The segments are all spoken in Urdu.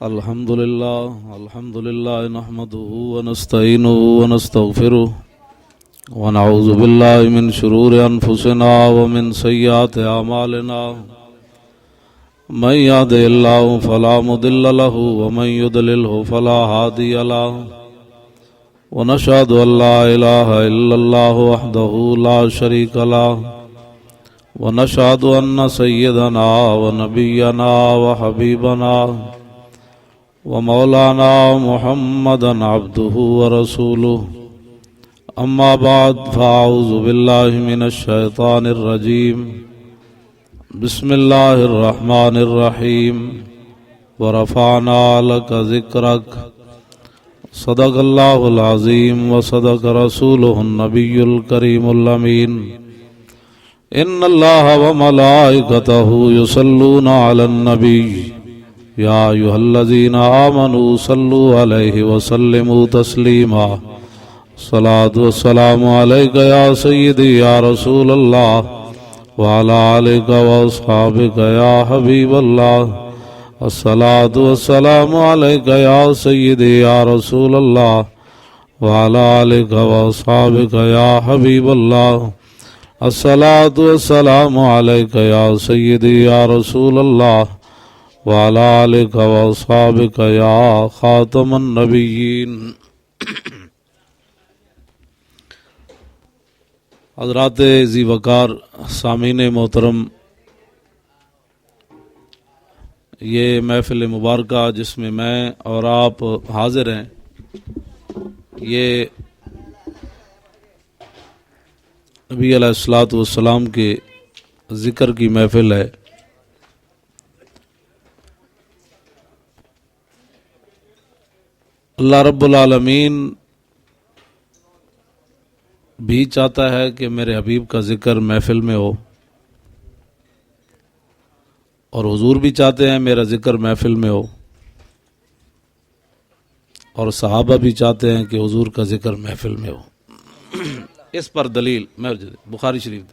الحمد لله نحمده ونستعينه ونستغفره ونعوذ بالله من شرور أنفسنا ومن سيئات أعمالنا من يهده الله فلا مضل له ومن يضلله فلا هادي له ونشهد أن لا إله إلا الله وحده لا شريك له ونشهد أن سيدنا ونبينا وحبيبنا ومولانا محمدا عبده ورسوله أما بعد فأعوذ بالله من الشيطان الرجيم بسم الله الرحمن الرحيم ورفعنا لك ذكرك صدق الله العظيم وصدق رسوله النبي الكريم الأمين إن الله وملائكته يصلون على النبي يا أيها الذين آمنوا صلوا عليه وسلموا تسليما صلاة والسلام عليك يا سيدي يا رسول الله وعلى آلك وأصحابك يا حبيب الله الصلاة والسلام عليك يا سيدي يا رسول الله وعلى آلك وأصحابك يا حبيب الله الصلاة والسلام عليك يا سيدي يا رسول الله وعلى آلك وأصحابك يا خاتم النبيين. حضرات ذی وقار سامعین محترم، یہ محفل مبارکہ جس میں میں اور آپ حاضر ہیں، یہ نبی علیہ الصلوۃ والسلام کے ذکر کی محفل ہے. اللہ رب العالمین بھی چاہتا ہے کہ میرے حبیب کا ذکر محفل میں ہو، اور حضور بھی چاہتے ہیں میرا ذکر محفل میں ہو، اور صحابہ بھی چاہتے ہیں کہ حضور کا ذکر محفل میں ہو. اس پر دلیل بخاری شریف،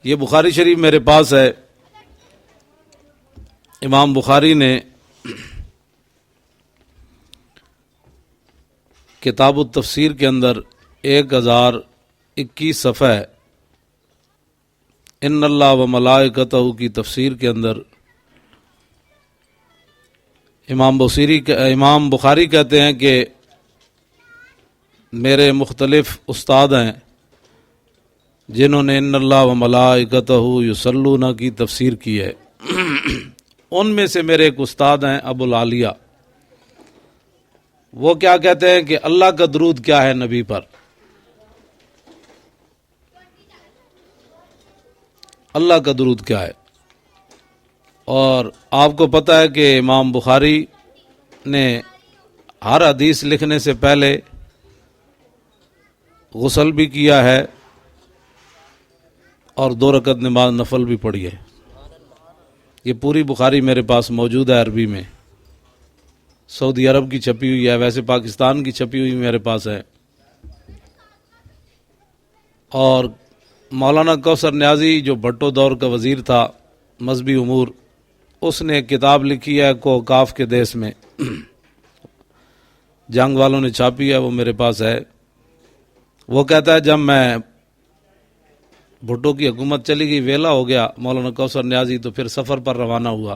یہ بخاری شریف میرے پاس ہے. امام بخاری نے کتاب التفسیر کے اندر 1021 صفحہ ان اللہ و ملائکتہ کی تفسیر کے اندر امام بخاری کہتے ہیں کہ میرے مختلف استاد ہیں جنہوں نے ان اللہ و ملائکتہ یصلون کی تفسیر کی ہے. ان میں سے میرے ایک استاد ہیں ابو العالیہ. وہ کیا کہتے ہیں کہ اللہ کا درود کیا ہے نبی پر؟ اللہ کا درود کیا ہے؟ اور آپ کو پتہ ہے کہ امام بخاری نے ہر حدیث لکھنے سے پہلے غسل بھی کیا ہے اور 2 رکعت نماز نفل بھی پڑھی ہے. یہ پوری بخاری میرے پاس موجود ہے عربی میں. سعودی عرب کی چھپی ہوئی ہے، ویسے پاکستان کی چھپی ہوئی میرے پاس ہے. اور مولانا کوثر نیازی جو بھٹو دور کا وزیر تھا مذہبی امور، اس نے ایک کتاب لکھی ہے کوکاف کے دیس میں، جنگ والوں نے چھاپی ہے، وہ میرے پاس ہے. وہ کہتا ہے جب میں بھٹو کی حکومت چلی گئی، ویلا ہو گیا مولانا کوثر نیازی، تو پھر سفر پر روانہ ہوا.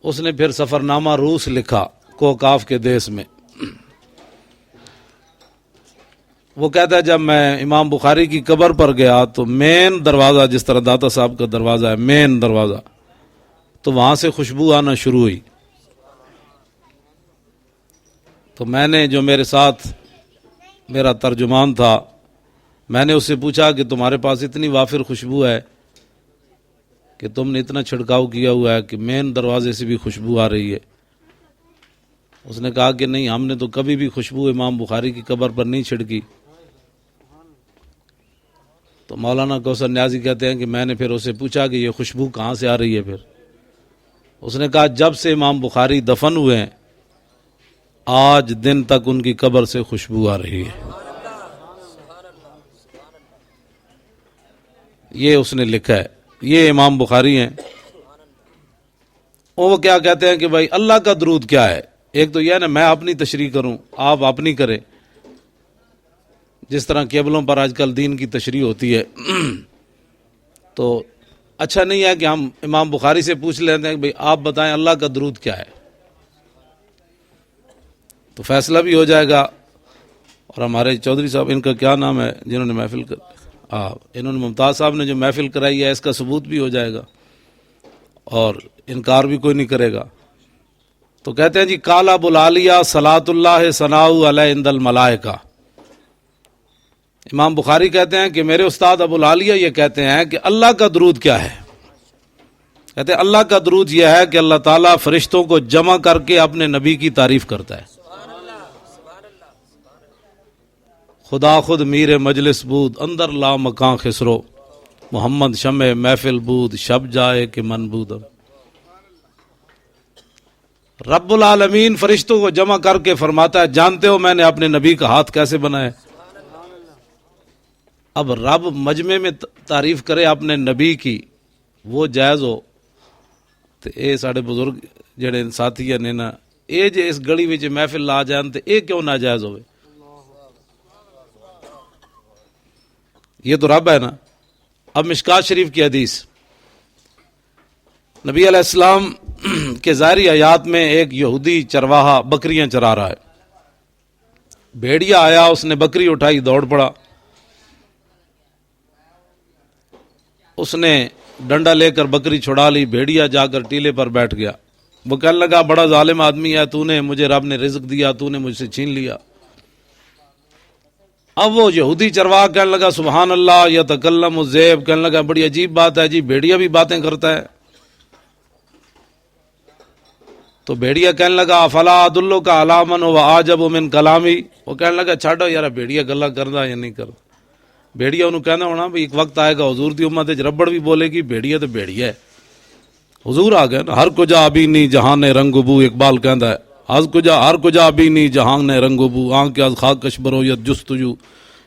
اس نے پھر سفر نامہ روس لکھا کوکاف کے دیس میں. وہ کہتا ہے جب میں امام بخاری کی قبر پر گیا تو مین دروازہ، جس طرح داتا صاحب کا دروازہ ہے مین دروازہ، تو وہاں سے خوشبو آنا شروع ہوئی. تو میں نے، جو میرے ساتھ میرا ترجمان تھا، میں نے اس سے پوچھا کہ تمہارے پاس اتنی وافر خوشبو ہے کہ تم نے اتنا چھڑکاؤ کیا ہوا ہے کہ مین دروازے سے بھی خوشبو آ رہی ہے. اس نے کہا کہ نہیں، ہم نے تو کبھی بھی خوشبو امام بخاری کی قبر پر نہیں چھڑکی. تو مولانا کوثر نیازی کہتے ہیں کہ میں نے پھر اسے پوچھا کہ یہ خوشبو کہاں سے آ رہی ہے؟ پھر اس نے کہا جب سے امام بخاری دفن ہوئے ہیں آج دن تک ان کی قبر سے خوشبو آ رہی ہے. یہ اس نے لکھا ہے. یہ امام بخاری ہیں. وہ کیا کہتے ہیں کہ بھائی اللہ کا درود کیا ہے؟ ایک تو یہ ہے نا میں اپنی تشریح کروں آپ اپنی کریں، جس طرح کیبلوں پر آج کل دین کی تشریح ہوتی ہے تو اچھا نہیں ہے کہ ہم امام بخاری سے پوچھ لیتے ہیں کہ بھئی آپ بتائیں اللہ کا درود کیا ہے، تو فیصلہ بھی ہو جائے گا۔ اور ہمارے چودھری صاحب، ان کا کیا نام ہے جنہوں نے محفل انہوں نے ممتاز صاحب نے جو محفل کرائی ہے اس کا ثبوت بھی ہو جائے گا اور انکار بھی کوئی نہیں کرے گا۔ تو کہتے ہیں جی قال ابو العالیہ صلاۃ اللہ ثناء علیہ عند الملائکہ، امام بخاری کہتے ہیں کہ میرے استاد ابو العالیہ یہ کہتے ہیں کہ اللہ کا درود کیا ہے؟ کہتے ہیں اللہ کا درود یہ ہے کہ اللہ تعالیٰ فرشتوں کو جمع کر کے اپنے نبی کی تعریف کرتا ہے۔ خدا خود میر مجلس بود اندر لا مکان خسرو، محمد شمع محفل بود شب جائے کہ من بودم۔ رب العالمین فرشتوں کو جمع کر کے فرماتا ہے جانتے ہو میں نے اپنے نبی کا ہاتھ کیسے بنایا؟ اب رب مجمع میں تعریف کرے اپنے نبی کی، وہ جائز ہو تو اے ساڑھے بزرگ جڑے ساتھی نے نا اے جے اس گڑی وچ محفل لا جان تے اے کیوں ناجائز ہوئے؟ یہ تو رب ہے نا۔ اب مشکات شریف کی حدیث، نبی علیہ السلام کے ظاہری حیات میں ایک یہودی چرواہا بکریاں چرا رہا ہے، بھیڑیا آیا، اس نے بکری اٹھائی، دوڑ پڑا، اس نے ڈنڈا لے کر بکری چھڑا لی، بھیڑیا جا کر ٹیلے پر بیٹھ گیا، وہ کہنے لگا بڑا ظالم آدمی ہے تو نے، مجھے رب نے رزق دیا تو نے مجھ سے چھین لیا۔ اب وہ یہودی چرواہا کہنے لگا سبحان اللہ یتکلم الذئب، کہنے لگا بڑی عجیب بات ہے جی، بھیڑیا بھی باتیں کرتا ہے۔ تو بھیڑیا کہنے لگا افلا ادلک علی من هو اعجب من کلامی، وہ کہنے لگا چھڈو یار بھیڑیا گلا کردا یا نہیں کردا۔ بھیڑیا انہوں کہنا ہونا بھی ایک وقت آئے گا حضور دی امت وچ ربڑ بھی بولے گی، بھیڑیا تو بھیڑیا ہے۔ حضور آ گئے نا، ہر کجا ابھی نہیں جہان رنگ بو، اقبال کہندا ہے ہر کجا ابھی نہیں جہان رنگ بو، آنکھ از خاکش برویت جستجو،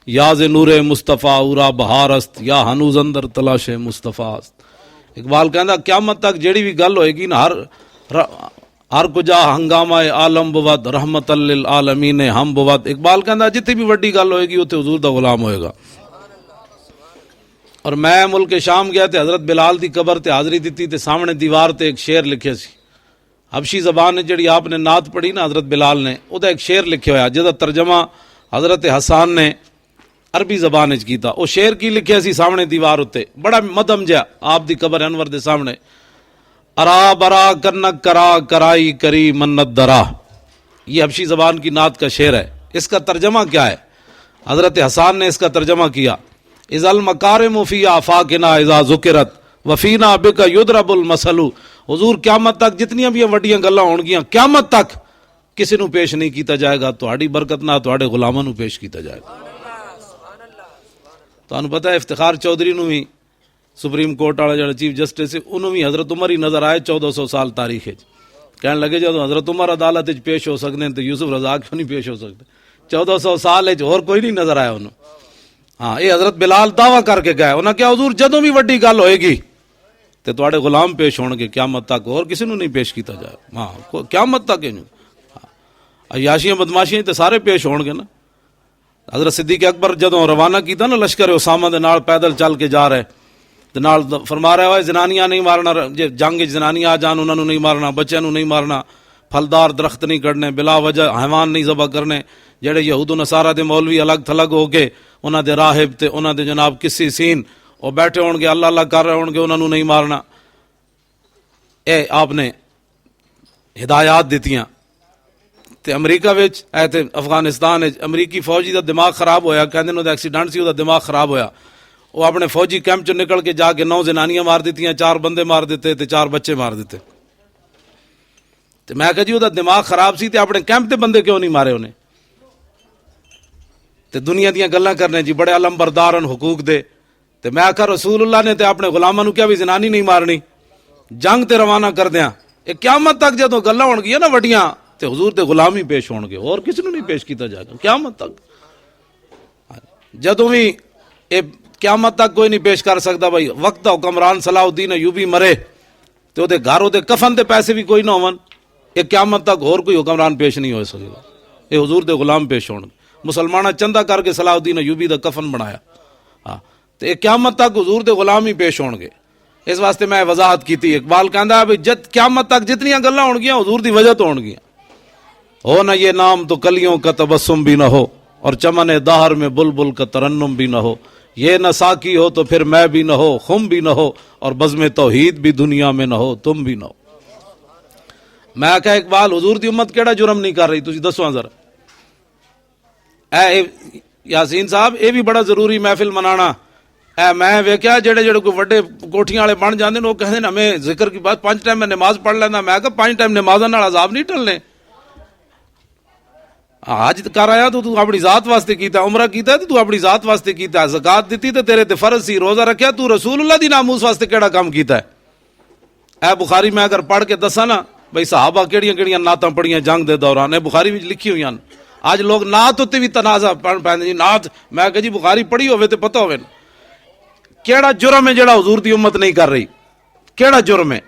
یاز نور مصطفیٰ اورا بہار است، یا ہنوز اندر تلاش مصطفیٰ است۔ اقبال کہندا قیامت تک جیڑی بھی گل ہوئے گی نا، ہر کجا ہنگامہ عالم بود رحمت للعالمین ہم بود۔ اقبال کہندا جتنی بھی وڈی گل ہوئے گی اتنے حضور دا غلام ہوئے گا۔ اور میں ملک شام گیا تے حضرت بلال دی قبر تے حاضری دیتی تے سامنے دیوار تے ایک شعر لکھے سی، حبشی زبان نے جڑی آپ نے نعت پڑھی نا حضرت بلال نے، او دا ایک شعر لکھے ہویا جدا ترجمہ حضرت حسان نے عربی زبان وچ کیتا۔ او شعر کی لکھے سی سامنے دیوار اتے، بڑا مدم جا آپ دی قبر انور دے سامنے، ارا برا کنک کرا کرائی کری منت درا، یہ حبشی زبان کی نعت کا شعر ہے۔ اس کا ترجمہ کیا ہے؟ حضرت حسان نے اس کا ترجمہ کیا، اذا المکارم فی آفاقنا اذا ذکرت وفینا بک یضرب المثل۔ حضور قیامت تک جتنی بھی وڈیاں گلاں ہون گیاں، قیامت تک کسی نو پیش نہیں کیتا جائے گا، تہاڈی برکت نال تہاڈے غلاماں نو پیش کیتا جائے گا۔ تانوں پتہ ہے افتخار چودھری نو بھی سپریم کورٹ والا جڑا چیف جسٹس ہے انہوں بھی حضرت عمر ہی نظر آئے 1400 سال تاریخ ہے، کہنے لگے جدو حضرت عمر عدالت وچ پیش ہو سکتے ہیں تو یوسف رضا کیوں نہیں پیش ہو سکتے؟ 1400 سال ہے اور کوئی نہیں نظر آیا انہوں۔ ہاں یہ حضرت بلال دعویٰ کر کے گئے، انہاں کیا حضور جدوں بھی وڈی گل ہوئے گی تے تواڈے غلام پیش ہون گے قیامت تک، اور کسی نو نہیں پیش کیتا جائے۔ ہاں قیامت تک عیاشیاں بدماشیاں تے سارے پیش ہون گے نا۔ حضرت صدیق اکبر جدوں روانہ کیتا نا لشکر اسامہ دے نال پیدل چل کے جا رہے تے نال فرما رہا ہے زنانیاں نہیں مارنا، جے جنگ زنانیاں آ جان انہاں نو نہیں مارنا، بچیاں نو نہیں مارنا، پھلدار درخت نہیں کٹنے، بلا وجہ حیوان نہیں ذبح کرنے۔ جڑے یہود و نصارہ دے مولوی الگ تھلگ ہو کے انہاں دے راہب تے انہاں دے جناب کسی سین وہ بیٹھے ہون گے اللہ اللہ کر رہے ہون گے، انہاں نو نہیں مارنا۔ اے آپ نے ہدایات دیتیاں تے امریکہ وچ اے تے افغانستان وچ امریکی فوجی دا دماغ خراب ہویا، کہندے نو دا ایکسیڈنٹ سی، او دا دماغ خراب ہویا، وہ اپنے فوجی کیمپ چ نکل کے جا کے 9 زنانیاں مار دیتیاں، 4 بندے مار دیتے تے 4 بچے مار دیتے۔ تے میں کہا جی او دا دماغ خراب سی تے اپنے کیمپ تے بندے کیوں نہیں مارے انہیں؟ تے دنیا دیاں گلاں کرنے جی بڑے علم بردارن حقوق دے، تے میں آکھا رسول اللہ نے تے اپنے غلاماں نو کیا بھی زنانی نہیں مارنی، جنگ تے روانہ کر دیاں۔ اے قیامت تک جدوں گلاں ہون گیاں نا وڈیاں تے حضور تے غلام ہی پیش ہون گے، اور کسی نو نہیں پیش کیتا جائے گا قیامت تک۔ جدوں بھی اے قیامت تک کوئی نہیں پیش کر سکتا بھائی، وقت حکمران صلاح الدین ایوبی مرے ਤੇ ਉਹਦੇ ਘਰ ਉਹਦੇ ਕਫਨ ਦੇ ਪੈਸੇ ਵੀ ਕੋਈ ਨਾ ਹੋਵਨ, ਇਹ ਕਿਆਮਤ ਤੱਕ ਹੋਰ ਕੋਈ ਹੁਕਮਰਾਨ ਪੇਸ਼ ਨਹੀਂ ਹੋ ਸਕੇਗਾ, ਇਹ ਹਜ਼ੂਰ ਦੇ ਗੁਲਾਮ ਪੇਸ਼ ਹੋਣਗੇ। ਮੁਸਲਮਾਨਾਂ ਚੰਦਾ ਕਰਕੇ ਸਲਾਹੁਦੀਨ ਅਯੂਬੀ ਦਾ ਕਫਨ ਬਣਾਇਆ, ਹਾਂ, ਤੇ ਇਹ ਕਿਆਮਤ ਤੱਕ ਹਜ਼ੂਰ ਦੇ ਗੁਲਾਮ ਹੀ ਪੇਸ਼ ਹੋਣਗੇ। ਇਸ ਵਾਸਤੇ ਮੈਂ ਵਜ਼ਾਹਤ ਕੀਤੀ। ਇਕਬਾਲ ਕਹਿੰਦਾ ਵੀ ਜਦ ਕਿਆਮਤ ਤੱਕ ਜਿਤਨੀਆਂ ਗੱਲਾਂ ਹੋਣਗੀਆਂ ਹਜ਼ੂਰ ਦੀ ਵਜ੍ਹਾ ਤੋਂ ਹੋਣਗੀਆਂ। ہو نہ یہ نام تو کلیوں کا تبسم بھی نہ ہو، اور چمن دہر میں بلبل کا ترنم بھی نہ ہو، یہ نہ ساکی ہو تو پھر میں بھی نہ ہو، خم بھی نہ ہو، اور بزم توحید بھی دنیا میں نہ ہو، تم بھی نہ ہو۔ میں کہا اقبال حضور دی امت کیڑا جرم نہیں کر رہی، تسی دسو ذرا۔ اے یاسین صاحب یہ بھی بڑا ضروری محفل منانا۔ اے میں ویکھیا جڑے جڑے کوئی وڈے کوٹھیاں والے بن جاندے نے وہ کہندے نے ہمیں ذکر کی بات 5 ٹائم میں نماز پڑھ لینا۔ میں کہا 5 ٹائم نمازاں نال عذاب نہیں ٹلنے۔ حج کر آیا تو اپنی ذات واسطے کیتا، عمرہ کیتا تو اپنی ذات واسطے کیتا، زکات دیتی تو تیرے تے فرض سی، روزہ رکھیا تو رسول اللہ دی ناموس واسطے کیڑا کام کیتا ہے؟ اے بخاری میں اگر پڑھ کے دسا نا بھئی صحابہ کیڑیاں کیڑیاں نعتاں پڑھیاں جنگ دے دوران، اے بخاری وچ لکھی ہوئی ہیں۔ آج لوگ نعت تے بھی تنازع پہندے جی نعت، میں کہ جی بخاری پڑھی ہوے تے پتہ ہوے کیڑا جرم ہے جڑا حضور دی امت نہیں کر رہی، کیڑا جرم ہے؟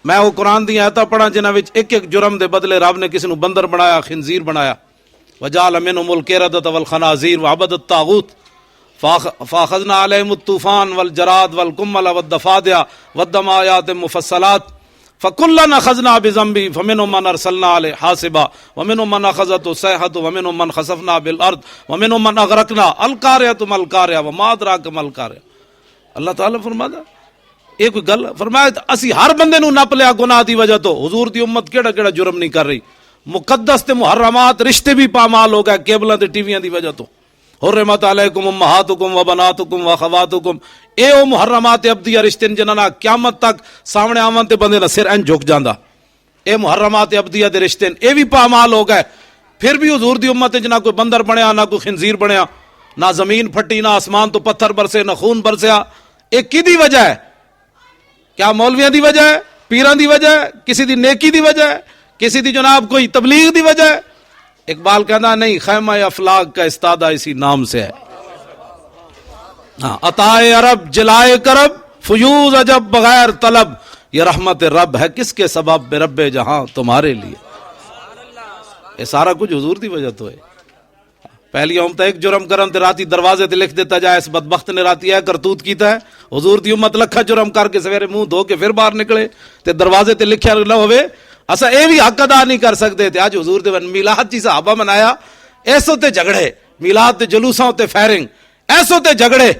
میں وہ قرآن دی آیتاں پڑھا جنہاں وچ ایک ایک جرم دے بدلے رب نے کسی نو بندر بنایا، خنزیر بنایا، وجعل منهم القردۃ والخنازیر وعبد الطاغوت فاخذنا علیہم الطوفان والجراد والقمل والضفادع والدم آیات مفصلات فکلا اخذنا بذنبہ فمنهم من ارسلنا علیہ حاصبا ومنهم من اخذته الصیحۃ ومنهم من خسفنا بالارض ومنهم من اغرقنا القارعۃ ما القارعۃ وما ادراک ما القارعۃ۔ اللہ تعالیٰ فرماتا یہ کوئی گل؟ فرمایا اسی ہر بندے نو نپ لیا گناہ دی وجہ تو، حضور دی امت کیڑا کیڑا جرم نہیں کر رہی۔ مقدس تے محرمات رشتے بھی پامال ہو گئے کیبلاں تے ٹی ویاں دی وجہ تو۔ حرمت علیکم امہاتکم وبناتکم واخواتکم، اے او محرمات ابدیہ رشتے جنہاں نال قیامت تک سامنے آون تے بندے دا سر این جھک جاندا۔ اے محرمات ابدیہ دے رشتے اے بھی پامال ہو گئے، پھر بھی حضور دی امت نہ کوئی بندر بنیا، نہ کوئی خنزیر بنیا، نہ زمین پھٹی، نہ آسمان تو پتھر برسے، نہ خون برسیا۔ اے کدی وجہ ہے؟ کیا مولویاں دی وجہ ہے؟ پیراں دی وجہ ہے؟ کسی دی نیکی دی وجہ ہے؟ کسی دی جناب کوئی تبلیغ دی وجہ ہے؟ اقبال کہنا نہیں، خیمہ افلاق کا استادہ اسی نام سے ہے۔ عطائے عرب جلائے کرب فیوز عجب بغیر طلب، یہ رحمت رب ہے کس کے سبب بے رب جہاں تمہارے لیے۔ یہ سارا کچھ حضور دی وجہ تو ہے۔ پہلی امت ایک جرم کرن تے راتی دروازے تے لکھ دیتا جائے، اس بدبخت نے راتی ہے کرتوت کیتا ہے۔ حضور دی امت لکھا جرم کر کے سویرے منہ دھو کے پھر باہر نکلے تے دروازے تے لکھیا نہ ہوئے، اسا اے بھی حق ادا نہیں کر سکتے تے اج حضور دے میلاد جی صحابہ منایا، ایسو تے جھگڑے، میلاد تے جلوساں تے فائرنگ، ایسو تے جھگڑے۔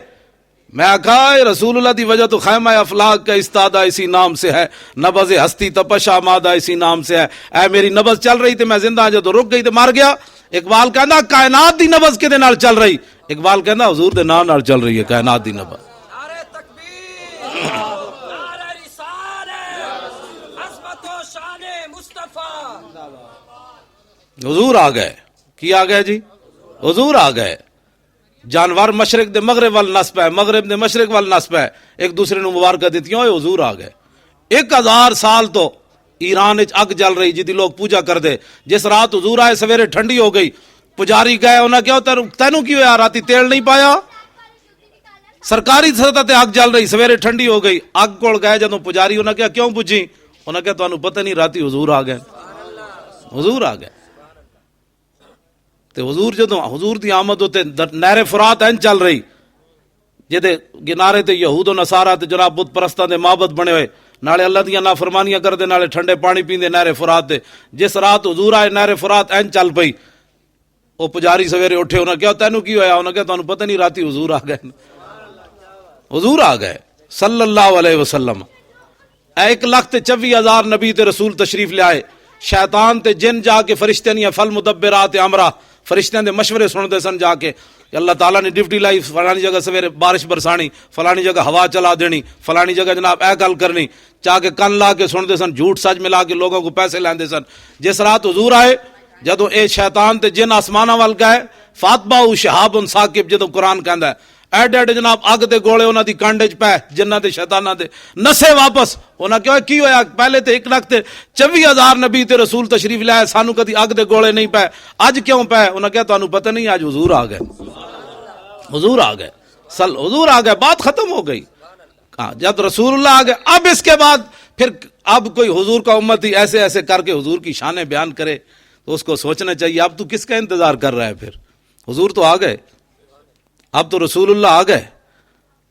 میں کہا رسول اللہ دی وجہ تو خیمہ افلاق کا استادہ اسی نام سے ہے، نبض ہستی تپش آمادہ اسی نام سے ہے۔ اے میری نبض چل رہی تھی، میں زندہ جدو رک گئی تو مار گیا۔ اقبال کہنا کائنات دی نبض کے دے نال چل رہی، اقبال کہنا حضور دے نام نال چل رہی ہے کائنات دی نبض۔ نعرہ تکبیر، نعرہ رسالت، عظمت و شان مصطفیٰ۔ حضور آ گئے، کی آ گئے جی؟ حضور آ گئے۔ جانور مشرق دے مغرب وال نسب ہے، مغرب دے مشرق وال نسب ہے، ایک دوسرے نو مبارکہ دیتی ہوئے حضور آ گئے۔ 1000 سال تو ایران وچ اگ جل رہی جدی لوگ پوجا کر دے، جس رات حضور آئے سویرے ٹھنڈی ہو گئی، پجاری گئے انہاں کہا تینوں کی ہویا راتی تیل نہیں پایا؟ سرکاری سطح تے اگ جل رہی، سویرے ٹھنڈی ہو گئی، اگ کول گئے جدوں پجاری انہاں کہا کیوں پجی؟ انہاں کہا تانوں پتہ نہیں رات حضور آ گئے، حضور آ گئے۔ تے حضور جدوں حضور دی آمد ہوتے نہر فرات این چل رہی، جدے کنارے تے یہود و نصارہ تے جناب بت پرستاں دے معبد بنے ہوئے، نالے اللہ دیاں نافرمانیاں کردے، نالے ٹھنڈے پانی پیندے نہر فرات دے۔ جس رات حضور آئے نہر فرات این چل پئی، وہ پجاری سویرے اٹھے، انہاں کہا تینوں کی ہویا؟ انہاں کہا تانوں پتہ نہیں راتی حضور آ گئے، حضور آ گئے صلی اللہ علیہ وسلم۔ 1,24,000 نبی تے رسول تشریف لے آئے، شیطان تے جن جا کے فرشتے نہیں فل مدبرات امرا، فرشتیاں دے مشورے سن دے سن جا کے، اللہ تعالیٰ نے ڈیوٹی لائی، فلانی جگہ سویرے بارش برسانی، فلانی جگہ ہوا چلا دینی، فلانی جگہ جناب اے گل کرنی، چاہ کے کن لا کے سن دے سن، جھوٹ سچ ملا کے لوگوں کو پیسے لیندے سن۔ جس رات حضور آئے، جدو اے شیطان تے جن آسمانہ وال گئے، فاتبہ شہاب ثاقب جدو قرآن کہندا ہے، ایڈے ایڈے جناب اگ دے گولے انہاں دی کنڈ وچ پے، جنہاں تے شیطاناں دے نسے واپس۔ انہاں کہا کی ہویا؟ پہلے تے 1,24,000 نبی تے رسول تشریف لائے، سانو کدی اگ دے گولے نہیں پے، اج کیوں پے؟ انہاں کہا تانوں پتہ نہیں اج حضور آ گئے، حضور آ گئے، حضور آ گئے، بات ختم ہو گئی۔ ہاں جب رسول اللہ آ گئے اب اس کے بعد پھر اب کوئی حضور کا امتی ایسے ایسے کر کے حضور کی شانیں بیان کرے تو اس کو سوچنا چاہیے اب تو کس کا انتظار کر رہا ہے؟ پھر حضور تو آ گئے، اب تو رسول اللہ آ گئے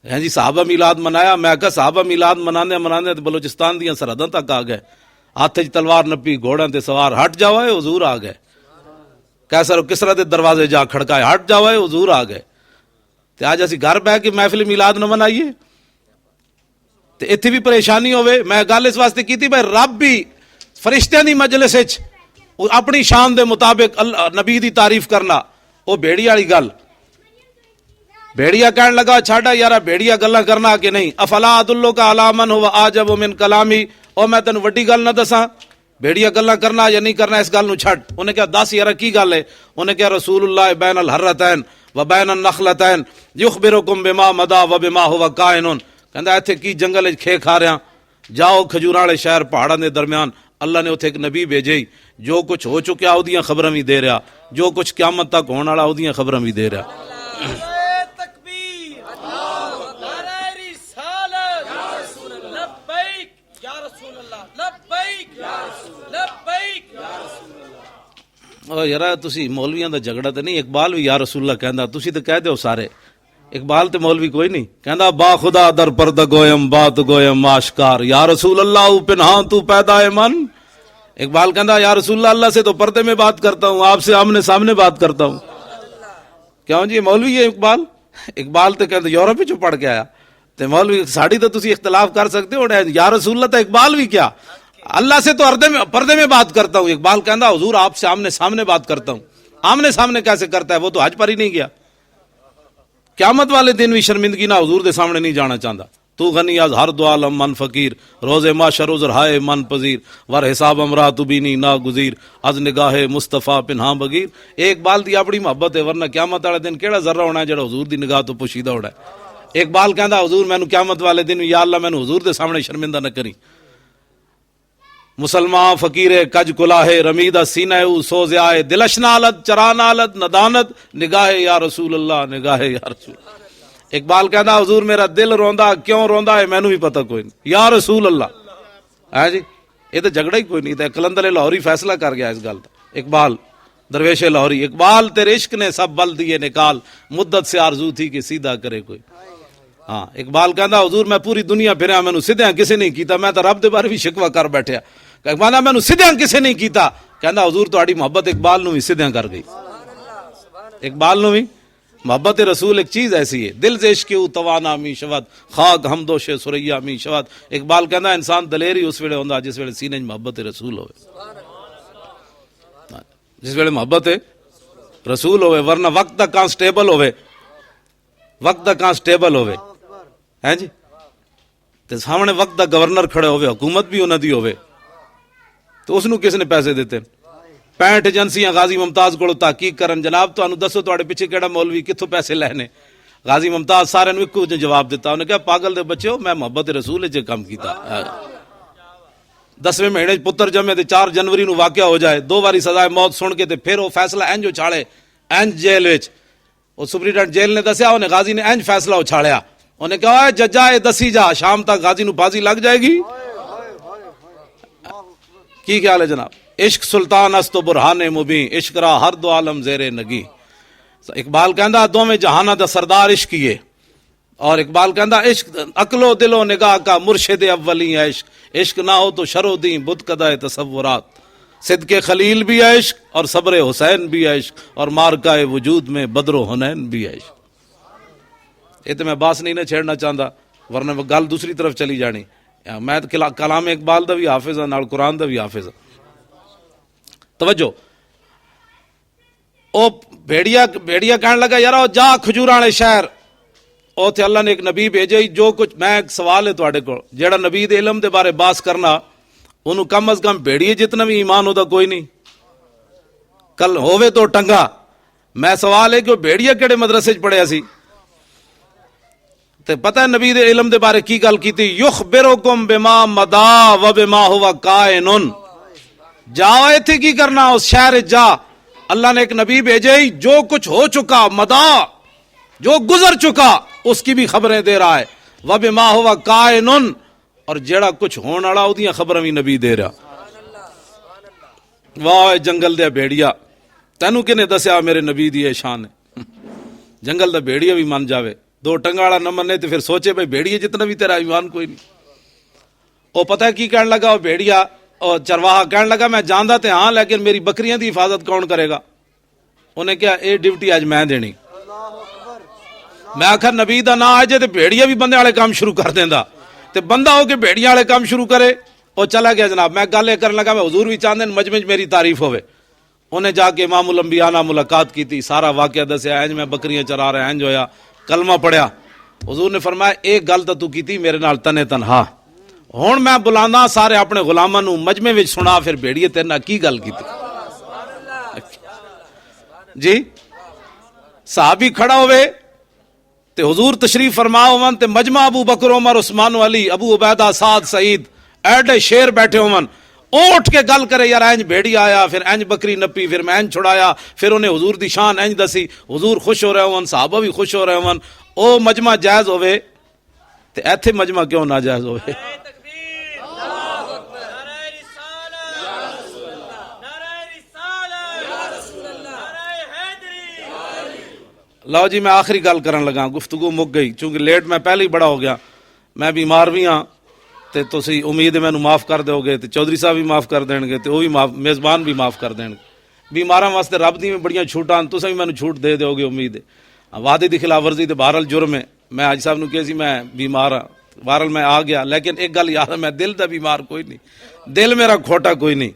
ہیں جی۔ صحابہ میلاد منایا، میں کہا صحابہ میلاد منانے تو بلوچستان دیا سرحداں تک آ گئے، ہاتھ تلوار نپی گھوڑاں تے سوار ہٹ جاؤ ہے حضور آ گئے، کیسر کسرا دے دروازے جا کھڑکائے ہٹ جاؤ ہے حضور آ گئے۔ تے آج اسی گھر بہ کے محفل میلاد نہ منائیے تے اتنے بھی پریشانی ہوئے۔ میں گل اس واسطے کی تھی بھائی رب بھی فرشتیاں دی مجلس وچ اپنی شان دے مطابق نبی دی تعریف کرنا وہ بھیڑی والی گل، بھیڑیا کہنے لگا چھاڑا یارا بھیڑیا گلاں کرنا کہ نہیں، افلا ادلو کا علامن ہو آجب من کلامی، او میں تینوں وڈی گل نہ دساں بھیڑیا گلاں کرنا یا نہیں کرنا، اس گل نو چھڈ۔ انہیں کہا دس یارا کی گل ہے؟ انہیں کہا رسول اللہ بین الحرتین و بین النخلتین یخبرکم بما مدا و بما ہوا کائن، کہندا ایتھے کی جنگل وچ کھے کھا رہا، جاؤ کھجوراں والے شہر پہاڑاں دے درمیان، اللہ نے اتھے ایک نبی بھیجے جو کچھ ہو چکیا اودیاں خبراں بھی دے رہا، جو کچھ قیامت تک ہون والا اودیاں خبراں بھی دے رہا۔ نعرہ تکبیر، نعرہ رسالت، لبیک یا رسول اللہ، لبیک یا رسول اللہ، لبیک یا رسول اللہ۔ او یار تسی مولویاں دا جھگڑا تے نہیں، اقبال بھی یا رسول اللہ کہندا، تسی تے کہہ دیو سارے، اقبال تے مولوی کوئی نہیں کہندا با خدا در پردہ گویم بات گویم آشکار، یا رسول اللہ او پنہاں تو پیدا ہے من۔ اقبال کہندا یا رسول اللہ اللہ سے تو پردے میں بات کرتا ہوں، آپ سے آمنے سامنے بات کرتا ہوں۔ کیوں جی مولوی ہے اقبال؟ اقبال تے کہندا یورپ وچ پڑھ کے آیا تے مولوی ساڑی تو تسی اختلاف کر سکتے ہو، یا رسول اللہ تے اقبال بھی کیا، اللہ سے تو پردے میں بات کرتا ہوں۔ اقبال کہندا حضور آپ سے آمنے سامنے بات کرتا ہوں، آمنے سامنے کیسے کرتا ہے؟ وہ تو حج پر ہی نہیں گیا، قیامت والے دن بھی شرمندگی نہ حضور دے سامنے نہیں جانا چاہتا۔ تو غنی از ہر دو عالم من فقیر، روز معاشر عذر ہائے من پذیر، ور حساب امرا تو بینی نا گزیر، از نگاہ مصطفیٰ پنہاں بغیر۔ ایک بال دی اپنی محبت ہے، ورنہ قیامت والے دن کیڑا ذرہ ہونا ہے جڑا حضور دی نگاہ تو پوشیدہ ہونا ہے۔ ایک بال کہندا حضور مینوں قیامت والے دن یا اللہ مینوں حضور دے سامنے شرمندہ نہ کری۔ مسلمان فقیر کج کلاہ رمیدہ سینہ او سوز آئے، دلش نالت چرا نالت ندانت، نگاہ یا رسول اللہ نگاہ یا رسول اللہ۔ اقبال کہندا حضور میرا دل روندا کیوں روندا ہے مینوں بھی پتہ کوئی نہیں، یا رسول اللہ۔ ہے جی یہ تو جھگڑا ہی کوئی نہیں تھا، کلندر لاہوری فیصلہ کر گیا اس گل کا۔ اقبال درویش لاہوری، اقبال تیرے عشق نے سب بل دیے نکال، مدت سے آرزو تھی کہ سیدھا کرے کوئی۔ ہاں اقبال کہندا حضور میں پوری دنیا پھریا مینوں سیدھا کسے نہیں کیتا، میں تو رب دے بارے بھی شکوہ کر بیٹھیا، کہندا مینوں سیدھا کسے نہیں کیتا، کہندا حضور تہاڈی محبت اقبال نو بھی سیدھا کر گئی۔ اقبال نو بھی محبت رسول ایک چیز ایسی ہے، دل سے عشق توانا می شود، خاک ہمدوش سریا می شود۔ اقبال کہندا انسان دلیر ہی اس ویلے ہوندا جس ویلے سینے محبت رسول ہوئے، جس ویلے محبت رسول ہوئے، ورنہ وقت تک کانسٹیبل ہوئے، وقت تک کانسٹیبل ہوئے ہیں جی تے سامنے وقت تک گورنر کھڑے ہوئے، حکومت بھی انہاں دی ہوئے، تو اس نو کس نے پیسے دیتے؟ 65 ایجنسیاں غازی ممتاز کو تحقیق کرن، جناب تو دسو تواڈے پیچھے کیڑا مولوی کتھوں پیسے لینے؟ غازی ممتاز سارے نو ایکو جواب دیتا، انہیں کہا پاگل دے بچے ہو، میں محبت رسول وچ کام کیتا۔ 10ویں مہینے پتر جمے تے 4 جنوری نو واقعہ ہو جائے، 2 باری سزائے موت سن کے تے پھر وہ فیصلہ انج اچھاڑے انج جیل وچ، وہ سپرنٹینڈنٹ جیل نے دسیا، انہیں غازی نے انج فیصلہ اچھاڑیا، انہیں کہا اے ججا اے دسی جا شام تک غازی نو پھانسی لگ جائے گی۔ کی خیال ہے جناب؟ عشق سلطان است و برہان مبین، عشق را ہر دو عالم زیر نگی۔ اقبال کہندا دوویں جہاناں دا سردار عشق ہی ہے، اور اقبال کہندا عشق عقل و دل و نگاہ کا مرشد اولی ہے عشق، عشق نہ ہو تو شر و دین بت کدہ تصورات، صدق خلیل بھی ہے عشق اور صبر حسین بھی ہے عشق، اور مارکہ وجود میں بدر و حنین بھی ہے عشق۔ یہ تو میں باس نہیں نہ چھیڑنا چاہتا، ورنہ میں گل دوسری طرف چلی جانی۔ میں کلام اقبال دا بھی حافظ ہاں، نال قرآن دا بھی حافظ ہاں۔ توجہ، او بھیڑیا کہنے لگا یار جا کھجوراں والے شہر، اوتھے اللہ نے ایک نبی بھیجے، جو کچھ میں ایک سوال ہے تواڈے کول، جیڑا نبی دے علم دے بارے باس کرنا انہوں کم از کم بھیڑیے جتنا بھی ایمان ہوتا کوئی نہیں، کل ہووے تو ٹنگا۔ میں سوال ہے کہ بھیڑیا کیڑے مدرسے چ پڑھیا سی؟ تے پتہ ہے نبی دے علم دے بارے کی گل کیتی؟ یخبرکم بما مدا و بما ہوا کائن، جاؤ ایتھے کی کرنا، اس شہر جا، اللہ نے ایک نبی بھیجے جو کچھ ہو چکا، مدا جو گزر چکا اس کی بھی خبریں دے رہا ہے، وبما ہوا کائنن، اور جیڑا کچھ ہون والا اودیاں خبراں بھی نبی دے رہا۔ واہ جنگل دے بھیڑیا، تینوں کنے دسیا میرے نبی دی یہ شان ہے؟ جنگل دا بھیڑیا بھی من جاوے، دو ٹنگا والا نہ منے تو پھر سوچے بھائی بھیڑیا جتنا بھی تیرا ایمان کوئی نہیں۔ وہ پتہ ہے کی کہنے لگا، وہ بھیڑیا اور چرواہا کہنے لگا میں جاندا تے ہاں لیکن میری بکریاں دی حفاظت کون کرے گا؟ انہیں کیا اے ڈیوٹی اج میں دینی۔ میں آخر نبی دا نا آ جائے تے بھیڑیا بھی بندے والے کام شروع کر دیندا، تے بندہ ہو کے بھیڑیا والے کام شروع کرے۔ وہ چلا گیا جناب، میں گل کرنے لگا میں حضور بھی چاہتے ہیں مجمع میری تعریف ہوئے۔ انہیں جا کے امام الانبیاء نال ملاقات کی تھی، سارا واقعہ دسیا، انج میں بکریاں چرا رہا انج ہویا، کلمہ پڑھیا۔ حضور نے فرمایا ایک گل تو کیتی میرے نال تنے تنہا، ہن میں بلانا سارے اپنے غلاماں نوں مجمع وچ سنا، پھر بھیڑیے تیرے نال کی گل کیتی؟ جی صحابی کھڑا ہوئے تے حضور تشریف فرما ہون تے مجمع ابو بکر عمر عثمان علی ابو عبیدہ سعد سعید ایڈے شیر بیٹھے ہون، اٹھ کے گل کرے یار اینج بھیڑی آیا، پھر اینج بکری نپی، پھر میں اینج چھڑایا، پھر انہیں حضور دی شان اینج دسی، حضور خوش ہو رہے ہون، صحابہ بھی خوش ہو رہے ہون۔ او مجمع جائز ہوئے تے ایتھے مجمع کیوں ناجائز ہوئے؟ لو جی میں آخری گل کرن لگا، گفتگو مک گئی چونکہ لیٹ میں پہلے ہی بڑا ہو گیا، میں بیمار بھی ہاں تے تسی امید ہے مینوں معاف کر دیو گے، تے چودھری صاحب بھی معاف کر دین گے، تے وہ بھی معاف، میزبان بھی معاف کر دین گے۔ بیماراں واسطے رب دی بڑیاں چھوٹاں، تساں بھی مینوں چھوٹ دے دیو گے امید ہے۔ وعدے دی خلاف ورزی تے بہرحال جرم ہے، میں حاجی صاحب نوں کہیا سی میں بیمار ہاں، بہرحال میں آ گیا، لیکن ایک گل یاد ہے میں دل دا بیمار کوئی نہیں، دل میرا کھوٹا کوئی نہیں،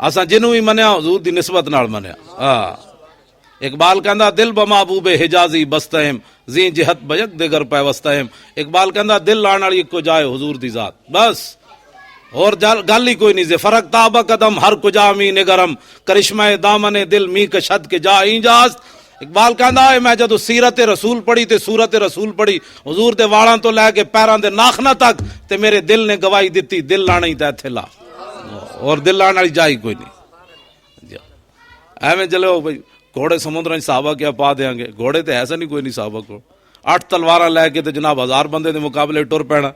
اساں جنوں بھی منیا حضور دی نسبت نال منیا۔ ہاں اقبال کہندا دل بمحبوب حجازی بستہم زی جہت بیک دیگر پیوستہم، اقبال کہندا دل لان والی کو جائے حضور دی ذات، بس اور گل ہی کوئی نہیں زے فرق تابہ قدم ہر کجا می نگرم کرشمہ دامن دل می کشد کے جا اینجاز۔ اقبال کہندا ہے میں جدو سیرت رسول پڑھی تے سورت رسول پڑھی، حضور دے والاں تو لے کے پیراں دے ناخنا تک، تے میرے دل نے گواہی دتی دل لانا ہی تے ایتھے لا، اور دل لانا والی جائی کوئی نہیں۔ ایویں چلو بھائی گھوڑے سمندر صحابہ کیا پا دیاں گے، گھوڑے تے ایسا نہیں کوئی نہیں صحابہ کو، 8 تلواراں لے کے تے جناب 1000 بندے دے مقابلے ٹر پینا،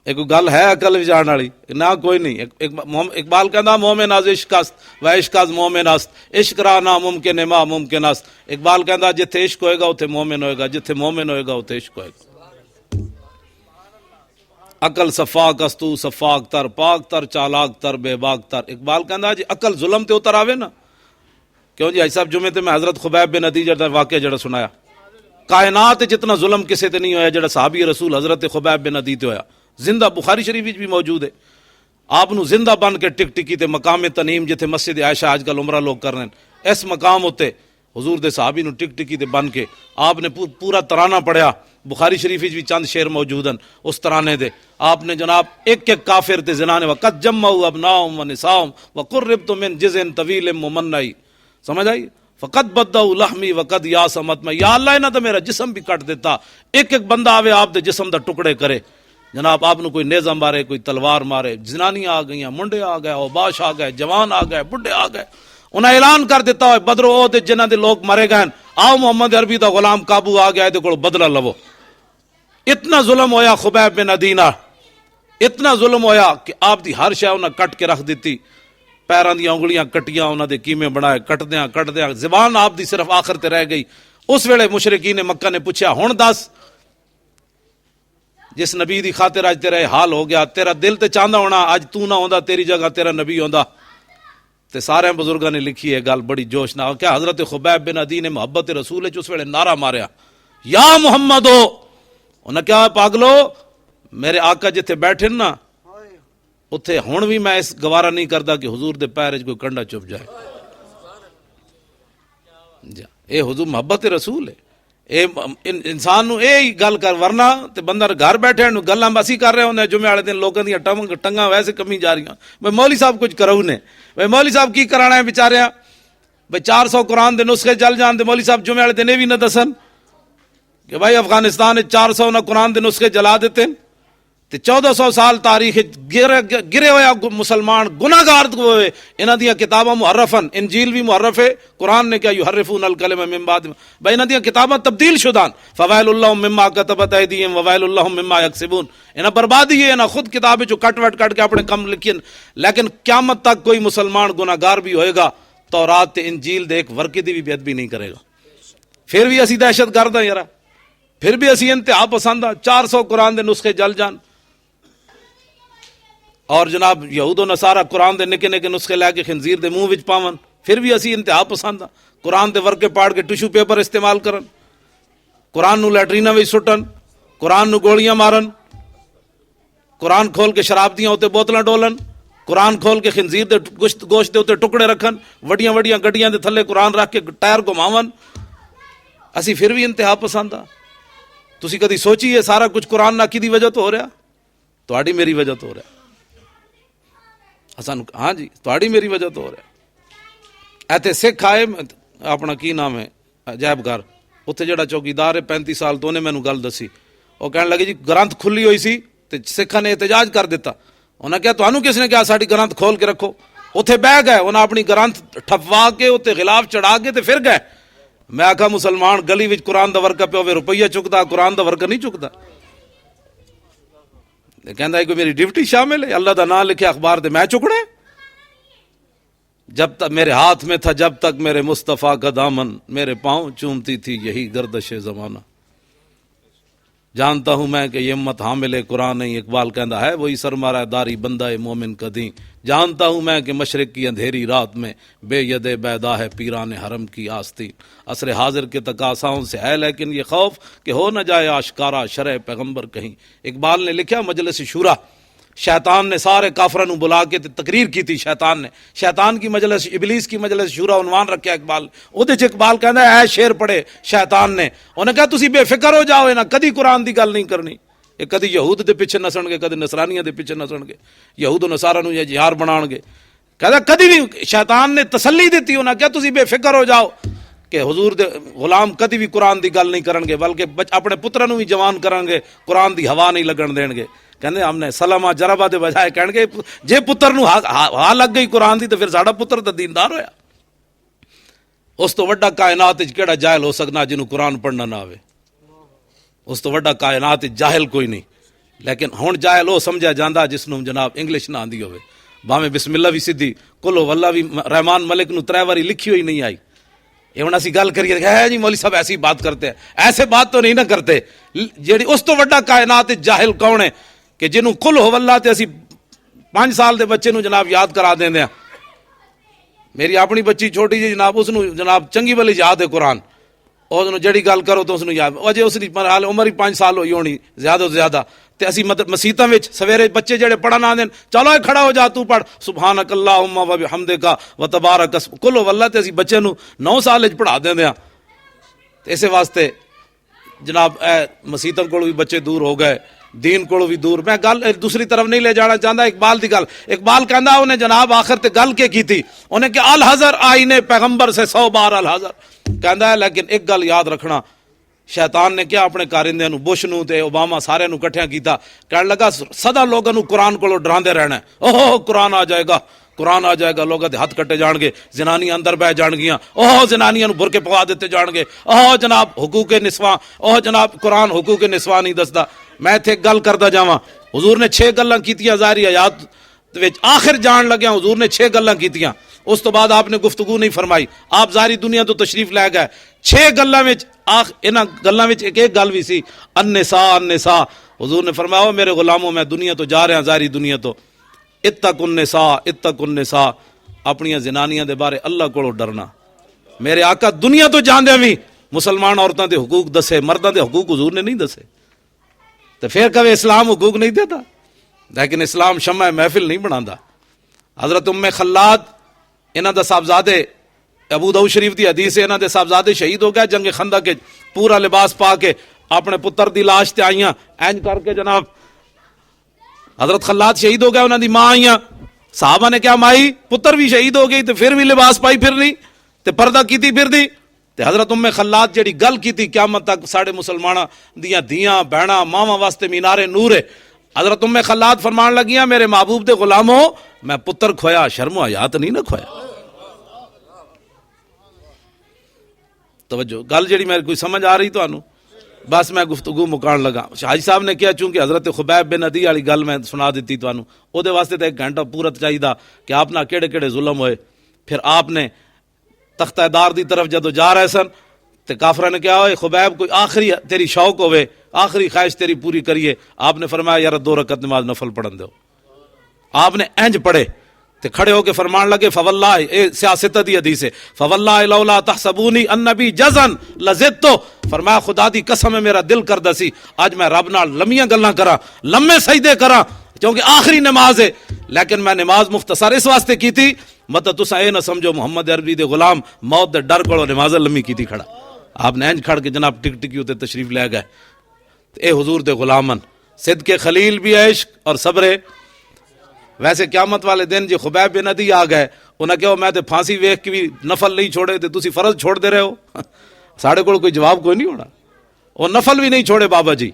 ایک گل ہے عقل وچ آن والی نہ کوئی نہیں۔ اقبال کہندا مومن از عشق است و عشق از مومن است، عشق را ناممکن ما ممکن است۔ اقبال کہندا جتھے عشق ہوئے گا اوتھے مومن ہوئے گا، جتھے مومن ہوئے گا اوتھے عشق ہوئے گا۔ عقل صفاق است تو صفاق تر، پاک تر چالاک تر بے باک تر۔ اقبال کہندا جی عقل ظلم تے اتر آوے نا، کیوں جی حاجی صاحب جمعے تے میں حضرت خبیب بن عدی دا واقعہ جڑا سنایا، کائنات جتنا ظلم کسے تے نہیں ہویا جڑا صحابی رسول حضرت خبیب بن عدی تے ہویا، زندہ بخاری شریف بھی موجود ہے۔ آپ نو زندہ بن کے ٹک ٹکی تے مقام تنیم جتھے مسجد عائشہ آج کل عمرہ لوگ کر رہے ہیں، اس مقام ہوتے حضور دے صحابی نو ٹک ٹکی تے بن کے آپ نے پورا ترانہ پڑھیا، بخاری شریف بھی چند شعر موجود ہیں اس ترانے دے۔ آپ نے جناب ایک ایک کافر تے زنانے وقت جمعوا ابناؤم و نساؤم وقربت من جزء طویل ممنعی، سمجھ آئی؟ فقط بدعوا لحمی وقد یاسمت میں، یا اللہ انہاں تو میرا جسم بھی کٹ دیتا، ایک ایک بندہ آوے آپ دے جسم دا ٹکڑے کرے، جناب آپ نے کوئی نیزہ مارے، کوئی تلوار مارے، زنانیاں آ گئیاں، منڈے آ گئے، اوباش آ گئے، جوان آ گئے، بڈھے آ گئے، انہیں اعلان کر دیتا ہے بدر و احد جنہاں دے لوگ مرے گئے، آؤ محمد عربی دا غلام قابو آ گیا دے کول بدلہ لو۔ اتنا ظلم ہویا خبیب بن عدی نال، اتنا ظلم ہویا کہ آپ دی ہر شے انہاں کٹ کے رکھ دیتی، پیراں دی انگلیاں کٹیاں، انہاں دے کیمے بنائے، کٹدیاں زبان آپ دی صرف آخر تے رہ گئی۔ اس ویلے مشرکین مکہ نے پوچھا ہن دس جس نبی دی خاطر اج تیرا حال ہو گیا، تیرا دل تے چاہندا ہونا اج تو نہ ہوندا تیری جگہ تیرا نبی ہوندا۔ تے سارے بزرگاں نے لکھی ہے گل بڑی جوش نال کہ حضرت خبیب بن عدی نے محبت رسول وچ اس ویلے نعرہ ماریا یا محمدو، انہاں کہا پاگلو میرے آقا جتھے بیٹھے نا اتھے ہن بھی میں اس گوارا نہیں کردا کہ حضور دے پیر وچ کوئی کنڈا چپ جائے۔ اے حضور محبت رسول ہے، اے انسان نو اے گل کر، ورنہ تے بندہ گھر بیٹھے نو گلاں بسی کر رہے ہوندے جمعے والے دن لوکاں دیاں ٹنگاں ویسے کمی جا رہیاں، بھئی مولوی صاحب کچھ کرو نے، بھئی مولوی صاحب کی کرانا ہے بیچاریاں، بھئی 400 قرآن دے نسخے چل جان تے مولوی صاحب جمعے والے دن اے وی نہ دسن کہ بھائی افغانستان 400 نہ قرآن دے نسخے جلا دیتے ہیں، تے 1400 سال تاریخ گرے ہویا مسلمان گناہگار ہوئے، انہاں دیاں کتاباں محرفن، انجیل بھی محرف ہے، قرآن نے کیا یحرفون الکلم من بعد بھائی انہاں دیاں کتاباں تبدیل شدان، فویل اللہم مما کتبت ایدیہم وویل اللہم مما یکسبون، انہاں بربادی ہے، انہاں خود کتابیں جو کٹ وٹ کٹ کے اپنے کم لکھین، لیکن قیامت تک کوئی مسلمان گناہگار بھی ہوئے گا تورات تے انجیل دے ایک ورقے دی بھی بے ادبی نہیں کرے گا، پھر بھی اسی دہشت گرد ہیں یارا، پھر بھی اسی انتہا پسند ہاں، 400 قرآن دے نسخے جل جان، اور جناب یہود و نصارہ قرآن دے نکے نکے نسخے لے کے خنزیر دے منہ وچ پاون، پھر بھی اسی انتہا پسند ہاں، قرآن دے ورقے پاڑ کے ٹشو پیپر استعمال کرن، قرآن نو لیٹریناں وچ سٹن، قرآن نو گولیاں مارن، قرآن کھول کے شراب دیاں ہوتے بوتلاں ڈولن، قرآن کھول کے خنزیر دے گوشت دے ہوتے ٹکڑے رکھن، وڈیاں وڈیاں گڈیاں دے تھلے قرآن رکھ کے ٹائر گھماون، اسی پھر بھی انتہا پسند ہاں۔ تسی کدی سوچی ہے سارا کچھ قرآن نہ کی دی وجہ تو ہو رہا، تہاڈی میری وجہ تو ہو رہا، حسن ہاں جی تہاڈی میری وجہ تو ہو رہا۔ ایتھے سکھ آئے، اپنا کی نام ہے عجائب گھر، اتنے جڑا چوکیدار ہے 35 سال تو انہیں مینوں گل دسی، وہ کہنے لگے جی گرنتھ کھلی ہوئی سی تے سکھاں نے احتجاج کر دیتا، انہیں کہا تانوں کس نے کہا ساڈی گرنتھ کھول کے رکھو، اتنے بہ گئے، انہیں اپنی گرنتھ ٹھپوا کے اتنے غلاف چڑھا کے تے پھر گئے۔ میں آکھا مسلمان گلی وچ قرآن دا ورقہ پیا ہوے روپیہ چکتا، قرآن دا ورقہ نہیں چکتا، کہندا ہے کوئی میری ڈیوٹی شامل ہے، اللہ دا نام لکھے اخبار تے میں چکنا ہے؟ جب تک میرے ہاتھ میں تھا، جب تک میرے مصطفیٰ کا دامن، میرے پاؤں چومتی تھی یہی گردش زمانہ، جانتا ہوں میں کہ یہ امت حامل قرآن نہیں، اقبال کہندا ہے وہی سرمایہ داری بندہ مومن کدیں، جانتا ہوں میں کہ مشرق کی اندھیری رات میں بے ید بیدا ہے پیران حرم کی آستین، عصر حاضر کے تقاضاؤں سے ہے لیکن یہ خوف کہ ہو نہ جائے آشکارا شرع پیغمبر کہیں۔ اقبال نے لکھا مجلس شورا، شیطان نے سارے کافروں بلا کے تقریر کی تھی، شیطان کی مجلس، ابلیس کی مجلس شورا عنوان رکھا اقبال، اودے چ اقبال کہندا ہے اے شیر پڑے شیطان نے، انہیں کہا تسی بے فکر ہو جاؤ، نہ کدی قرآن دی گل نہیں کرنی، یہ کدی یہود دے پیچھے نسن گے، کدی نصرانیاں دے پیچھے نسن گے، یہود و نصارہ نو یہ یار بنان گے، کہدا کدی نہیں، شیطان نے تسلی دیتی، انہیں کہا تسی بے فکر ہو جاؤ کہ حضور دے غلام کدی بھی قرآن دی گل نہیں کرن گے، بلکہ اپنے پتراں نو بھی جوان کرن گے، قرآن دی ہوا نہیں لگن دین گے۔ کہندے ہم نے سلامہ جربہ دے بجائے کہن گے جے پتر نو ہا لگ گئی قرآن دی تو پھر ساڈا پتر تے دیندار ہویا۔ اس تو وڈا کائنات وچ کیڑا جاہل ہو سکنا جنوں قرآن پڑھنا نہ آوے، اس تو وڈا کائنات وچ جاہل کوئی نہیں، لیکن ہن جاہل وہ سمجھا جاندا جس نوں جناب انگلش نہ آندی ہوے، بھاویں بسم اللہ بھی سیدھی کلو واللہ بھی رحمان ملک نو 3 واری لکھی ہوئی نہیں آئی، یہ ہن اسی گل کریے ہے جی مولوی صاحب ایسی بات کرتے ہیں، ایسے بات تو نہیں نہ کرتے، جیڑی اس تو وڈا کائنات وچ جاہل کون ہے کہ جنوں کل ہو اللہ تے اسی 5 سال دے بچے نو جناب یاد کرا دیندے ہیں۔ میری اپنی بچی چھوٹی جی جناب اس نو جناب چنگی بلی یاد ہے قرآن، اس نو جڑی گل کرو تو اس نو یاد، اجے اس دی حال عمر ہی 5 سال ہوئی ہونی زیادہ تو زیادہ، تے اسی مسیتاں وچ سویرے بچے جڑے پڑھن آندے چلو اے کھڑا ہو جا تو پڑھ سبحانک اللہم و بحمدک و تبارک اسمک، کل ہو اللہ تے اسی بچے نو 9 سال وچ پڑھا دیندے ہیں۔ اس واسطے جناب اے مسیتاں کولوں بھی بچے دور ہو گئے، دین کو بھی دور۔ میں گل دوسری طرف نہیں لے جانا چاہتا، اقبال دی گل، اقبال کہندا انہیں جناب آخر تے گل کی تھی، انہیں کہ الحذر آئینے پیغمبر سے 100 بار الحذر، کہندا ہے لیکن ایک گل یاد رکھنا، شیطان نے کیا اپنے کارندے نو بش نو تے اوباما سارے نو کٹھیاں کیتا، کہنے لگا سدا لوگاں نو قرآن کولو ڈراندے رہنا ہے، اوہ قرآن آ جائے گا، قرآن آ جائے گا، لوگاں دے ہاتھ کٹے جان گے، زنانیاں اندر بہ جان گیاں، اوہ زنانیاں نو برقے پوا دیتے جان گے، اوہ جناب حقوق نسواں، اوہ جناب قرآن حقوق نسواں نہیں دسدا۔ میں اتھے گل کردا جاواں، حضور نے 6 گلاں کیتیاں ظاہری حیات وچ، آخر جان لگیا حضور نے 6 گلاں کیتیاں، اس تو بعد آپ نے گفتگو نہیں فرمائی، آپ ظاہری دنیا تو تشریف لے گئے، 6 گلاں وچ انہاں گلاں وچ ایک گل بھی سی، النساء النساء، حضور نے فرمایا میرے غلاموں میں دنیا تو جا رہا ظاہری دنیا تو، اتقوا النساء اتقوا النساء، اپنی زنانیاں دے بارے اللہ کولو ڈرنا۔ میرے آقا دنیا تو جاندے بھی مسلمان عورتاں دے حقوق دسے، مرداں دے حقوق حضور نے نہیں دسے، تو پھر کبھی اسلام حقوق نہیں دیتا، لیکن اسلام شمع محفل نہیں بناتا۔ حضرت ام خلاد انہاں دا صاحبزادے، ابو داؤد شریف دی حدیث ہے، انہاں دے صاحبزادے شہید ہو گئے جنگ خندق کے، پورا لباس پا کے اپنے پتر دی لاش تے آئیاں اینج کر کے، جناب حضرت خلاد شہید ہو گئے، انہاں دی ماں آئیاں، صحابہ نے کیا مائی پتر بھی شہید ہو گئی تے پھر بھی لباس پائی پھر نہیں تے پردہ کیتی پھر دی، تے حضرت ام خلاد جڑی گل کیتی قیامت تک ساڑے مسلماناں دیاں دھیاں بہناں ماواں واسطے مینار نور ہے، حضرت ام خلاد فرمان لگیاں میرے محبوب دے غلاموں میں پتر کھویا شرم و حیات نہیں نہ کھویا. توجہ گل جڑی میرے کوئی سمجھ آ رہی تانوں؟ بس میں گفتگو مکان لگا. حاجی صاحب نے کیا چونکہ حضرت خبیب بن عدی والی گل میں سنا دیتی تانوں، او دے واسطے تے 1 گھنٹہ پورا چاہیے کہ آپ نہ کیڑے کیڑے ظلم ہوئے. پھر آپ نے تختہ دار دی طرف جدو جا رہے سن تے کافرہ نے کہا ہوئے خبیب کوئی آخری تیری شوق ہوئے، آخری خواہش تیری پوری کریے. آپ نے فرمایا یار 2 رکعت نماز نفل پڑھن دو. آپ نے انج پڑھے تے کھڑے ہو کے فرمان لگے فواللہ، اے سیاست دی حدیث ہے، فواللہ لولا تحسبونی النبی جزن لزدتو، فرمایا خدا دی قسم ہے میرا دل کردا سی اج میں رب نال لمیاں گلاں کراں، لمے سجدے کراں، کیونکہ آخری نماز ہے. لیکن میں نماز مختصر اس واسطے کی تھی مطلب تساں اے نہ سمجھو محمد عربی دے غلام موت دے ڈر کولوں نماز لمی کیتی کھڑا. آپ نے انج کھڑ کے جناب ٹک ٹکی تے تشریف لے گئے. اے حضور دے غلامن صدق خلیل بھی عشق اور صبر. ویسے قیامت والے دن جی خبیب بن عدی آ گئے انہاں کہو میں تے پھانسی ویکھ کے بھی نفل نہیں چھوڑے تے تسی فرض چھوڑ دے رہے ہو. ساڑے کول کوئی جواب کوئی نہیں ہونا. وہ نفل بھی نہیں چھوڑے بابا جی.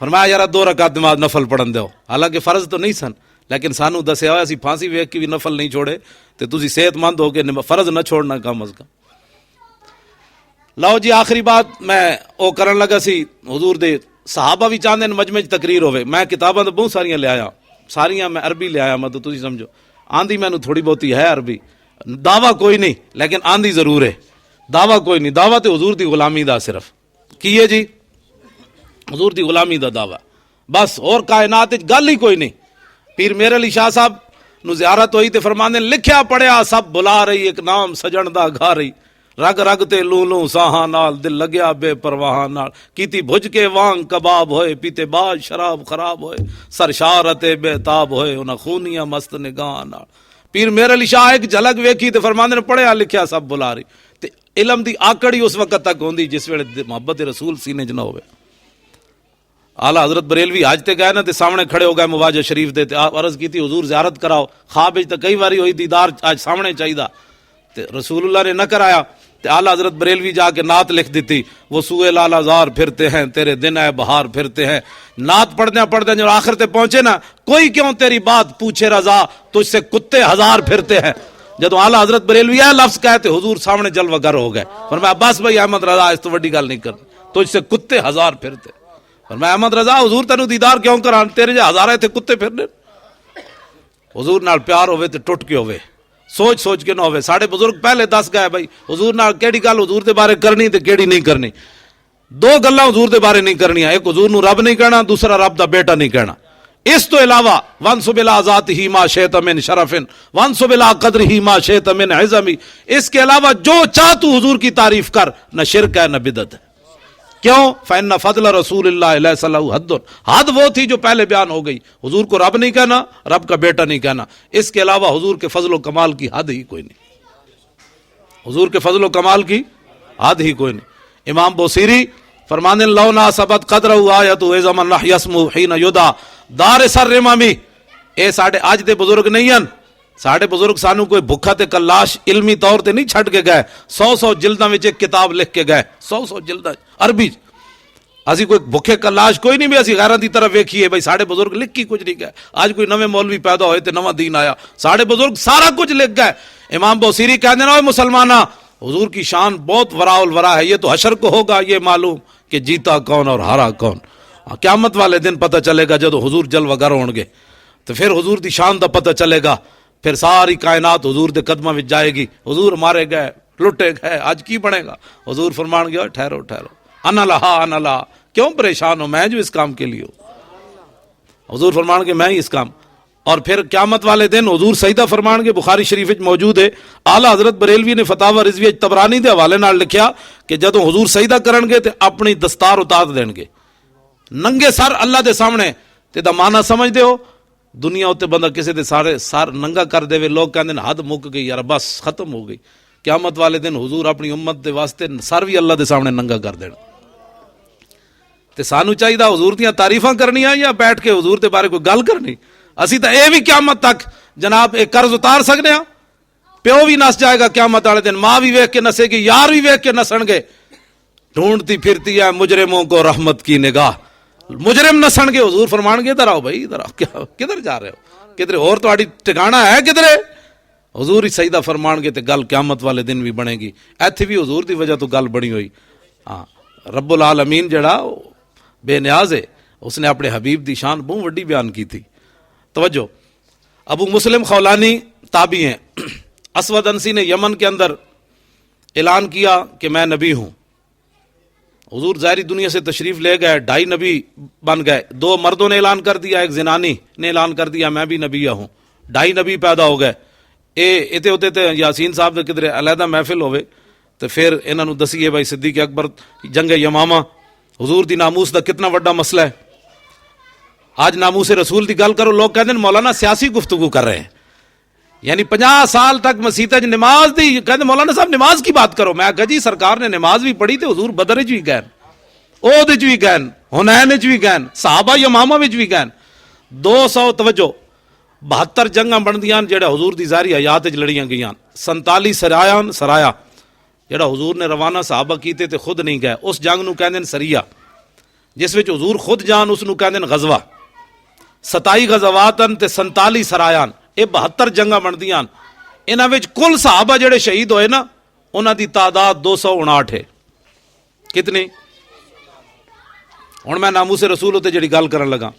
فرمایا یار 2 رکعت نماز نفل پڑھن دیو، حالانکہ فرض تو نہیں سن لیکن سانو دسیا ہوا اسی پھانسی ویکھ کے بھی نفل نہیں چھوڑے تے تسی صحت مند ہو کے فرض نہ چھوڑنا کم از کم. لو جی آخری بات میں او کرن لگا سی. حضور دے صحابہ بھی چاہندے مجمع تقریر ہوئے. میں کتاباں تو بہت ساریاں لے آیا، ساریاں میں عربی لے آیا، مطلب تسی سمجھو آندھی میں تھوڑی بہتی ہے عربی، دعویٰ کوئی نہیں لیکن آندھی ضرور ہے. دعویٰ کوئی نہیں، دعویٰ تے حضور دی غلامی دا صرف کیے جی، حضور دی غلامی دا دعویٰ بس، اور کائنات گل ہی کوئی نہیں. پیر میر علی شاہ صاحب نو زیارت ہوئی تے فرماندے لکھیا پڑھیا سب بلا رہی ایک نام سجن دا گھا رہی، رگ رگ تے لوں لوں ساہاں نال دل لگیا بے پرواہاں نال، کیتی بھج کے وانگ کباب ہوئے، پیتے باز شراب خراب ہوئے، سرشارتے بے تاب ہوئے، انہاں خونیاں مست نگاہ نال. پیر میر علی شاہ ایک جھلک ویکھی تے فرماندے نے پڑھیا لکھیا سب بلا رہی. تے علم دی آکڑی اس وقت تک ہوندی جس ویلے محبت رسول سینے چ نہ ہوئے. اعلیٰ حضرت بریلوی حج تے گئے نا تے سامنے کھڑے ہو گئے مواجہ شریف دے تے عرض کی تھی حضور زیارت کراؤ. خواب وچ تے کئی واری ہوئی دیدار آج سامنے چاہیدا تے رسول اللہ نے نہ کرایا. تے اعلیٰ حضرت بریلوی جا کے نعت لکھ دیتی، وہ سوئے لالا زار پھرتے ہیں تیرے دن اے بہار پھرتے ہیں. نعت پڑھتے جب آخر تے پہنچے نا، کوئی کیوں تیری بات پوچھے رضا تجھ سے کتے 1000 پھرتے ہیں. جب اعلیٰ حضرت بریلوی ہے لفظ کہتے حضور سامنے جلوہ گر ہو گئے. فرمایا بس بھائی احمد رضا اس تو بڑی گل نہیں کرنی، تجھ سے کتے 1000 پھرتے. فرمایا احمد رضا حضور تینوں دیدار کیوں کران، تیرے جو 1000 تھے کتے پھرنے. حضور نال پیار ہوئے تے ٹوٹ کے ہوئے، سوچ سوچ کے نہ ہوئے. ساڑھے بزرگ پہلے دس گئے بھائی حضور نال کیڑی گل حضور دے بارے کرنی تے کیڑی نہیں کرنی. 2 گلاں حضور دے بارے نہیں کرنیاں، ایک حضور نو رب نہیں کہنا، دوسرا رب دا بیٹا نہیں کہنا. اس تو علاوہ وانسب الی ذاتہ ما شئت من شرف وانسب الی قدرہ ما شئت من عظم، اس کے علاوہ جو چاہ تو حضور کی تعریف کر، نہ شرک ہے نہ بدعت ہے. کیوں؟ فإن فضل رسول اللہ لیس لہ حد، حد وہ تھی جو پہلے بیان ہو گئی. حضور کو رب نہیں کہنا، رب کا بیٹا نہیں کہنا. اس کے علاوہ حضور کے فضل و کمال کی حد ہی کوئی نہیں، حضور کے فضل و کمال کی حد ہی کوئی نہیں. امام بوصیری فرمانے لو ناسبت قدرہ آیت اعظم اللہ یسمو حین یدا دار سر امامی. اے ساڑھے آج دے بزرگ نہیں ہیں، ساڑھے بزرگ سانو کوئی بھکھا تے کلاش علمی طور تے نہیں چھٹ کے گئے. 100 جلداں وچ ایک کتاب لکھ کے گئے، 100 جلداں عربی. اسی کوئی بھکھے کلاش کوئی نہیں بھی اسی غیراں دی طرف ویکھیے بھائی ساڑھے بزرگ لکھ کی کچھ نہیں گئے. آج کوئی نویں مولوی پیدا ہوئے تے نواں دین آیا، ساڑھے بزرگ سارا کچھ لکھ گئے. امام بوصیری کہتے ہیں مسلمانہ حضور کی شان بہت وراء الورا ہے. یہ تو حشر کو ہوگا یہ معلوم کہ جیتا کون اور ہارا کون. قیامت والے دن پتہ چلے گا جب حضور جلوہ گر ہون گے تو پھر حضور دی شان دا پتہ چلے گا. پھر ساری کائنات حضور دے قدمہ وچ جائے گی. حضور مارے گئے، لٹے گئے، آج کی بنے گا؟ حضور فرمان گیا ٹھہرو ٹھہرو، انا لہا انا لہا، کیوں پریشان ہو، میں جو اس کام کے لیے ہوں. حضور فرمان کے میں ہی اس کام. اور پھر قیامت والے دن حضور سجدہ فرمان کے بخاری شریف وچ موجود ہے. اعلیٰ حضرت بریلوی نے فتاوی رضویہ طبرانی دے حوالے نال لکھیا کہ جدوں حضور سجدہ کرن گے تے اپنی دستار اتار دین گے ننگے سر اللہ دے سامنے. تے دا معنی سمجھ دے ہو، دنیا اتنے بندہ کسی دے سارے سر ننگا کر دے، لوگ کہندے ہیں حد مک گئی یار، بس ختم ہو گئی. قیامت والے دن حضور اپنی امت دے واسطے سر بھی اللہ دے سامنے ننگا کر دینا. تے سانو چاہیے حضور دیاں تعریفاں کرنیاں یا بیٹھ کے حضور دے بارے کوئی گل کرنی؟ اسی تو اے بھی قیامت تک جناب ایک قرض اتار سکنے ہاں. پیو بھی نس جائے گا قیامت والے دن، ماں بھی ویکھ کے نسے گی، یار بھی ویکھ کے نسن گے. ڈھونڈتی پھرتی ہے مجرموں کو رحمت کی نگاہ، مجرم نسن کے حضور فرمان کے ادھر آؤ بھائی ادھر آؤ, کیا کدھر جا رہے ہو, کدھر اور تہاڈی ٹھکانا ہے کدھر؟ حضور ہی سجدہ فرمان کے تے گل قیامت والے دن بھی بنے گی. ایتھے بھی حضور دی وجہ تو گل بنی ہوئی. ہاں رب العالمین جڑا بے نیاز ہے, اس نے اپنے حبیب دی شان بہت وڈی بیان کی تھی. توجہ, ابو مسلم خولانی تابعی ہیں. اسود انسی نے یمن کے اندر اعلان کیا کہ میں نبی ہوں. حضور ظاہری دنیا سے تشریف لے گئے, 2.5 نبی بن گئے. 2 مردوں نے اعلان کر دیا, ایک زنانی نے اعلان کر دیا میں بھی نبی ہوں. 2.5 نبی پیدا ہو گئے. اتے ہوتے تے یاسین صاحب دے کدھر علیحدہ محفل ہوئے تو پھر انہاں نو دسیے بھائی صدیق اکبر جنگ یمامہ حضور دی ناموس دا کتنا وڈا مسئلہ ہے. آج ناموس رسول دی گل کرو, لوگ کہتے ہیں مولانا سیاسی گفتگو کر رہے ہیں. یعنی 50 سال تک مسیطہ نماز دی, کہتے مولانا صاحب نماز کی بات کرو. میں کہا جی سرکار نے نماز بھی پڑھی تے حضور بدر وچ بھی گئے, احد وچ بھی گئے, حنین وچ بھی گئے, صحابہ یمامہ وچ بھی گئے. 200 توجہ 72 جنگاں بندیاں جڑا حضور دی ظاہری حیات وچ لڑیاں گئیاں. 47 سرایا جڑا حضور نے روانہ صحابہ کیتے تے خود نہیں گئے. اس جنگ نو کہندے سریہ, جس وچ حضور خود جان اس نو کہندے غزوہ. 27 غزواتن تے 47 سرایان, یہ 72 جنگاں بندیاں. انہاں وچ کل صحابہ جڑے شہید ہوئے نا انہاں دی تعداد 259 ہے. کتنی؟ ہن میں ناموس رسول تے جڑی گل کرن لگا,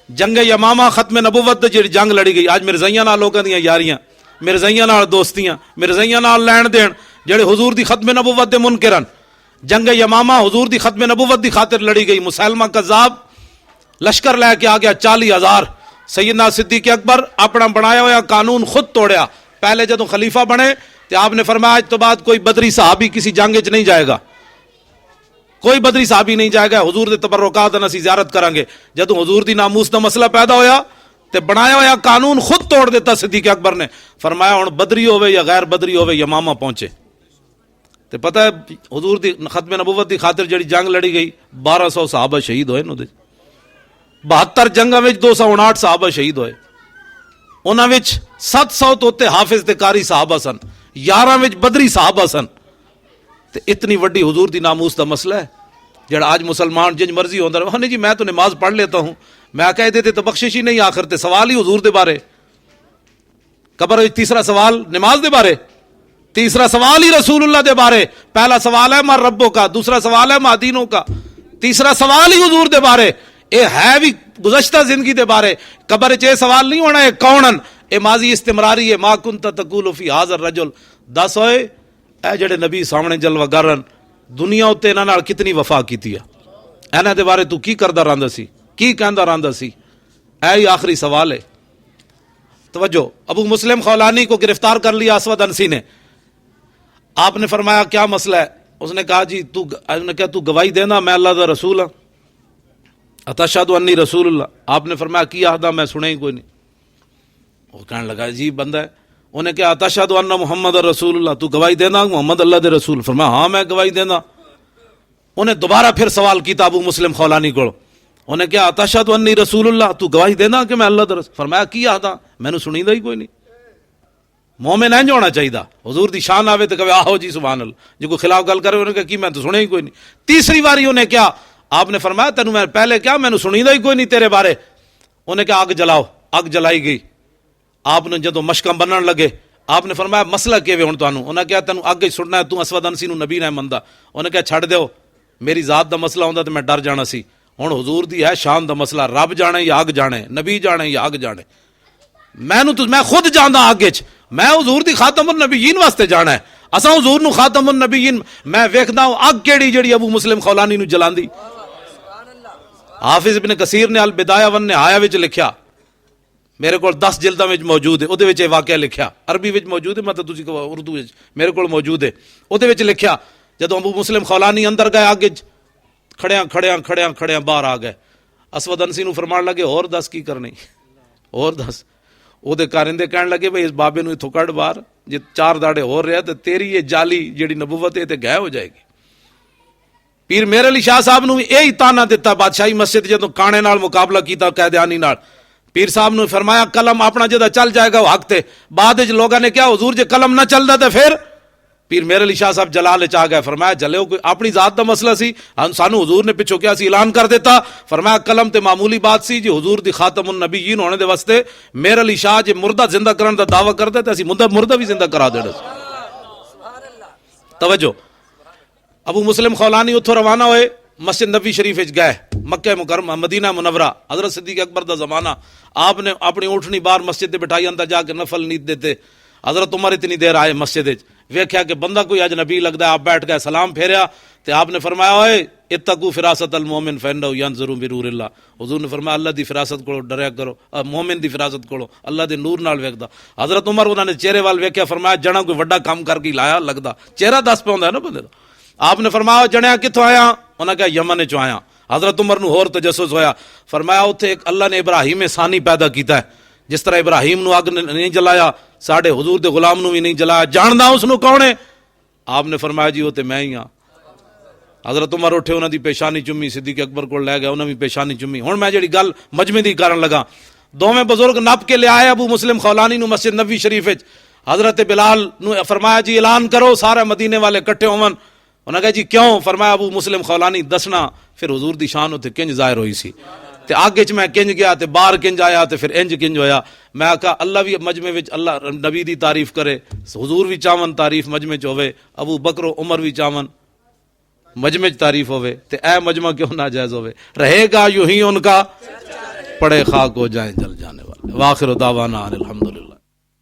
جنگ یمامہ ختم نبوت جڑی جنگ لڑی گئی. آج مرزائیاں نال لوکاں دیاں یاریاں, مرزائیاں نال دوستیاں, مرزائیاں نال لین دین, جڑے حضور دی ختم نبوت دے منکرن. جنگ یمامہ حضور دی ختم نبوت دی خاطر لڑی گئی. مسلمہ کذاب لشکر لے کے آ گیا 40,000. سیدنا صدیق اکبر اپنا بنایا ہوا قانون خود توڑیا. پہلے جدوں خلیفہ بنے تو آپ نے فرمایا آج تو بعد کوئی بدری صحابی کسی جنگ وچ نہیں جائے گا, کوئی بدری صحابی نہیں جائے گا. حضور دے تبرکات اسی زیارت کریں گے. جدوں حضور دی ناموس دا مسئلہ پیدا ہویا تے بنایا ہوا قانون خود توڑ دیتا صدیق اکبر نے. فرمایا ہن بدری ہوے یا غیر بدری ہوے یمامہ پہنچے. تے پتہ ہے حضور دی ختم نبوت دی خاطر جڑی جنگ لڑی گئی 1200 صحابہ شہید ہوئے. 72 جنگاں وچ 259 صحابہ شہید ہوئے. انہاں وچ 700 تو تے حافظ تے قاری صحابہ سن, 11 وچ بدری صحابہ سن. تے اتنی وڈی حضور دی ناموس دا مسئلہ ہے جڑا آج مسلمان جنج مرضی ہوندا رہے. نہیں جی میں تو نماز پڑھ لیتا ہوں, میں کہہ دیتے تو بخشش ہی نہیں. آخر تے سوال ہی حضور دے بارے. قبر وچ تیسرا سوال نماز دے بارے, تیسرا سوال ہی رسول اللہ دے بارے. پہلا سوال ہے ماں ربوں کا, دوسرا سوال ہے ماں دینوں کا, تیسرا سوال ہی حضور دے بارے. اے ہے بھی گزشتہ زندگی دے بارے. قبر وچ سوال نہیں ہونا اے کونن, اے ماضی استمراری ہے. ما کنت تقول فی ھذا الرجل. دس ہوئے اے جڑے نبی سامنے جلوہ گرن دنیا اتے انہاں نال کتنی وفا کیتی ہے, انہاں دے بارے تو کی کردا رہندا سی, کی کہندا رہندا سی. اے ہی آخری سوال ہے. توجہ, ابو مسلم خولانی کو گرفتار کر لیا اسود انسی نے. آپ نے فرمایا کیا مسئلہ ہے؟ اس نے کہا جی تو گواہی دینا میں اللہ دا رسول ہوں, اتشہد انی رسول اللہ. آپ نے فرمایا کی آہدہ میں سنے ہی کوئی نہیں. وہ کہنے لگا جی بندہ ہے. انہیں کہا اتشہد ان محمد رسول اللہ, تو گواہی دینا محمد اللہ دے رسول؟ فرمایا ہاں میں گواہی دینا. انہیں دوبارہ پھر سوال کیتا ابو مسلم خولانی کو. انہیں کہا اتشہد انی رسول اللہ, تو گواہی دینا کہ میں اللہ دا رسول؟ فرمایا کی آہدہ میں نے سنی دا ہی کوئی نہیں. مومن نہیں ہونا چاہیے, حضور دی شان آوے تو کہے آہو جی سبحان اللہ. جو کوئی خلاف گل کرے انہیں کہا کی میں تو سنے ہی کوئی نہیں. تیسری باری انہیں کیا, آپ نے فرمایا تینوں میں پہلے کیا میں نے سنی دا ہی کوئی نہیں تیرے بارے. انہیں کہا آگ جلاؤ. آگ جلائی گئی. آپ نے جدو مشکم بنن لگے آپ نے فرمایا مسئلہ کیویں ہن تانوں؟ انہیں کہا تینوں اگ ہی سٹنا ہے, تو اسود انسی نو نبی نہ مندا. انہیں کہا چھڑ دیو, میری ذات دا مسئلہ ہوندا تے میں ڈر جانا سی. ہن حضور دی ہے شان دا مسئلہ, رب جانے یا اگ جانے, نبی جانے یا اگ جانے. میں خود جاندا اگ وچ, میں حضور دی خاتم النبیین واسطے جانا ہے. اساں حضور نو خاتم النبیین میں ویکھدا ہوں اگ کیڑی جڑی ابو مسلم خولانی نو جلاندی. حافظ ابن کثیر نے البدایہ والنہایہ وچ لکھیا, میرے کو 10 جلداں وچ موجود ہے, اودے وچ واقعہ لکھیا, عربی وچ موجود ہے, مطلب تسی اردو وچ میرے کو موجود ہے. اودے وچ لکھیا جدوں ابو مسلم خولانی اندر گئے اگ وچ, کھڑیاں باہر آ گئے. اسود انسی نو فرمان لگے اور دس کی کرنی, اور دس. او دے کارندے کہن لگے بھئی اس بابے نو ایتھوں کڈ باہر, جے 4 داڑے ہو رہا تے تیری یہ جعلی جڑی نبوت ہے تے غائب ہو جائے گی. پیر میر علی شاہ صاحب نو یہی تانا دیتا بادشاہی مسجد جدوں کانے نال مقابلہ کیتا قیدیانی نال. پیر صاحب نے فرمایا قلم اپنا جدا چل جائے گا وہ حق تے. بعد وچ لوگاں نے کیا حضور جے قلم نہ چلدا تے پھر پیر میر علی شاہ صاحب جلال چاہ گئے, فرمایا جلو کوئی اپنی ذات دا مسئلہ سی, سانو حضور نے پچھو کیا سی اعلان کر دیتا, فرمایا قلم تے معمولی بات سی جی, حضور دی خاتم النبیین ہونے دے واسطے میر علی شاہ جے مردہ زندہ کرن دا دعویٰ کردے تے اسی مردہ بھی زندہ کرا دیڑے. توجہ, ابو مسلم خولانی اتھو روانہ ہوئے, مسجد نبی شریف وچ گئے, مکہ مکرمہ مدینہ منورہ, حضرت صدیق اکبر دا زمانہ, آپ نے اپنی اونٹنی بار مسجد تے بٹھائی, اندر جا کے نفل نیت دیتے. حضرت عمر اتنی دیر آئے مسجد وچ, ویکھیا کہ بندہ کوئی اجنبی لگدا ہے, آپ بیٹھ گئے, سلام پھیریا تے آپ نے فرمایا اوئے اتقوا فراست المومن فانہ ینظر بنور اللہ. حضور نے فرمایا اللہ دی فراست کو ڈریا کرو, مومن دی فراست کو اللہ دے نور نال ویکھدا. حضرت عمر انہوں نے چہرے وال ویکھیا, فرمایا جنا کوئی وڈا کام کر کے لایا لگدا, چہرہ دس پہ ہوندا ہے نا بندے دا. آپ نے فرمایا جنیا کتھوں آیا, انہاں کہا یمن چوں آیا. حضرت عمر نو ہور تجسس ہویا, فرمایا اوتھے ایک اللہ نے ابراہیم ثانی پیدا کیتا ہے, جس طرح ابراہیم نو اگ نہیں جلایا ساڈے حضور دے غلام نو بھی نہیں جلایا, جاندا اس نو کون ہے؟ آپ نے فرمایا جی وہ تے میں ہی ہاں. حضرت عمر اٹھے, انہاں دی پیشانی چومی, صدیق اکبر کول لے گئے, انہاں بھی پیشانی چومی. ہن میں جڑی گل مجمع دی کرن لگا, دوویں بزرگ نپ کے لے آئے ابو مسلم خولانی نو مسجد نبوی شریف وچ. حضرت بلال نو فرمایا جی اعلان کرو سارے مدینے والے اکٹھے ہون. انہاں کہا جی کیوں؟ فرمایا ابو مسلم خولانی دسنا پھر حضور دی شان اتنے کنج ظاہر ہوئی سی, تے آگے چ میں کنج گیا تے باہر کنج آیا تے پھر انج کنج ہویا. میں آکھا اللہ بھی مجمع وچ اللہ نبی دی تعریف کرے, حضور بھی چاون تعریف مجمع چ ہوے, ابو بکر و عمر بھی چاون مجمع چ تعریف ہوے, تے اے مجمع کیوں ناجائز ہوے؟ رہے گا یوں ہی ان کا, پڑے خاک ہو جائیں جل جانے والے. واخر دعوانا الحمد